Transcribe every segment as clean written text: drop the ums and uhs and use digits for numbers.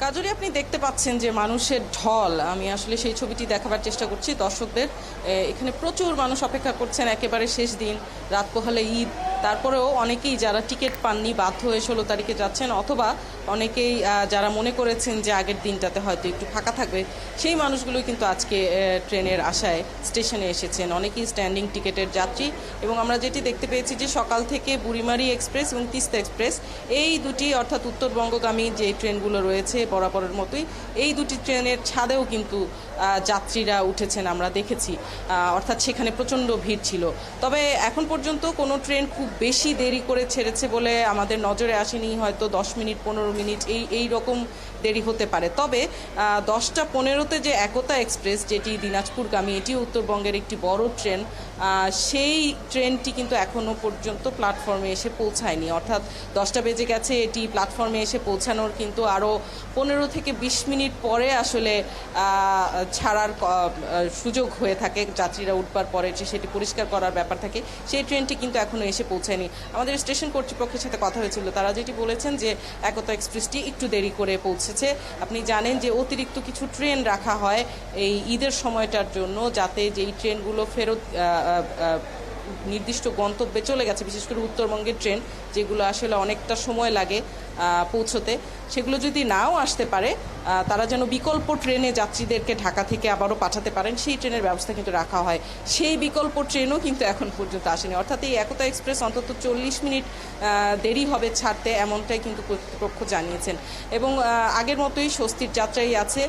কাজরি আপনি দেখতে পাচ্ছেন যে মানুষের ঢল, আমি আসলে সেই ছবিটি দেখাবার চেষ্টা করছি দর্শকদের। এখানে প্রচুর মানুষ অপেক্ষা করছেন, একেবারে শেষ দিন, রাত পোহালে ঈদ। তারপরেও অনেকেই যারা টিকিট পাননি বাধ্য হয়ে 16 তারিখে যাচ্ছেন, অথবা অনেকেই যারা মনে করেছেন যে আগের দিনটাতে হয়তো একটু ফাঁকা থাকবে, সেই মানুষগুলোই কিন্তু আজকে ট্রেনের আশায় স্টেশনে এসেছেন। অনেকেই স্ট্যান্ডিং টিকিটের যাত্রী। এবং আমরা যেটি দেখতে পেয়েছি যে সকাল থেকে বুড়িমারি এক্সপ্রেস এবং তিস্তা এক্সপ্রেস, এই দুটি অর্থাৎ উত্তরবঙ্গগামী যে ট্রেনগুলো রয়েছে বরাবরের মতোই, এই দুটি ট্রেনের ছাদেও কিন্তু যাত্রীরা উঠেছেন, আমরা দেখেছি। অর্থাৎ সেখানে প্রচণ্ড ভিড় ছিল। তবে এখন পর্যন্ত কোনো ট্রেন খুব বেশি দেরি করে ছেড়েছে বলে আমাদের নজরে আসেনি। হয়তো 10 মিনিট 15 মিনিট এই রকম দেরি হতে পারে। তবে 10টা 15-তে যে একতা এক্সপ্রেস, যেটি দিনাজপুরগামী, এটিও উত্তরবঙ্গের একটি বড় ট্রেন, সেই ট্রেনটি কিন্তু এখনও পর্যন্ত প্ল্যাটফর্মে এসে পৌঁছায়নি। অর্থাৎ 10টা বেজে গেছে, এটি প্ল্যাটফর্মে এসে পৌঁছানোর কিন্তু আরও 15 থেকে 20 মিনিট পরে আসলে ছাড়ার সুযোগ হয়ে থাকে। যাত্রীরা উঠবার পরে সেটি পরিষ্কার করার ব্যাপার থাকে। সেই ট্রেনটি কিন্তু এখনও এসে পৌঁছায়নি। আমাদের স্টেশন কর্তৃপক্ষের সাথে কথা হয়েছিল, তারা যেটি বলেছেন যে একতা এক্সপ্রেসটি একটু দেরি করে পৌঁছেছে। আপনি জানেন যে অতিরিক্ত কিছু ট্রেন রাখা হয় এই ঈদের সময়টার জন্য, যাতে যেই ট্রেনগুলো ফেরত নির্দিষ্ট গন্তব্যে চলে গেছে, বিশেষ করে উত্তরবঙ্গের ট্রেন যেগুলো আসলে অনেকটা সময় লাগে পৌঁছতে, সেগুলো যদি নাও আসতে পারে, তারা যেন বিকল্প ট্রেনে যাত্রীদেরকে ঢাকা থেকে আবারও পাঠাতে পারেন, সেই ট্রেনের ব্যবস্থা কিন্তু রাখা হয়। সেই বিকল্প ট্রেনও কিন্তু এখন পর্যন্ত আসেনি। অর্থাৎ এই একতা এক্সপ্রেস অন্তত 40 মিনিট দেরি হবে ছাড়তে, এমনটাই কিন্তু কর্তৃপক্ষ জানিয়েছেন। এবং আগের মতোই স্বস্তির যাত্রাই আছে,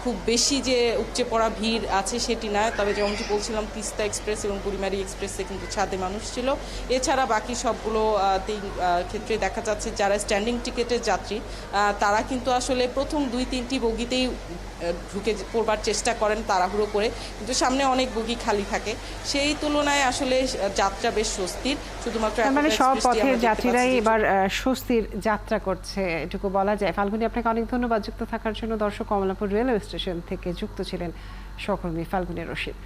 খুব বেশি যে উপচে পড়া ভিড় আছে সেটি নয়। তবে যেমনটি বলছিলাম, তিস্তা এক্সপ্রেস এবং বুড়িমারি এক্সপ্রেসে কিন্তু ছাদে মানুষ ছিল। এছাড়া বাকি সবগুলো ক্ষেত্রে দেখা যাচ্ছে যারা স্ট্যান্ডিং টিকিটের যাত্রী, তারা কিন্তু আসলে প্রথম 2-3টি বগিতেই ঢুকে পড়বার চেষ্টা করেন তাড়াহুড়ো করে, কিন্তু সামনে অনেক বগি খালি থাকে। সেই তুলনায় আসলে যাত্রা বেশ স্বস্তির। শুধুমাত্র মানে সব পথের যাত্রীরাই এবার স্বস্তির যাত্রা করছে, এটুকু বলা যায়। ফাল্গুনী, আপনাকে অনেক ধন্যবাদ যুক্ত থাকার জন্য। দর্শক, কমলাপুর রেলওয়ে স্টেশন থেকে যুক্ত ছিলেন সহকর্মী ফাল্গুনী রশিদ।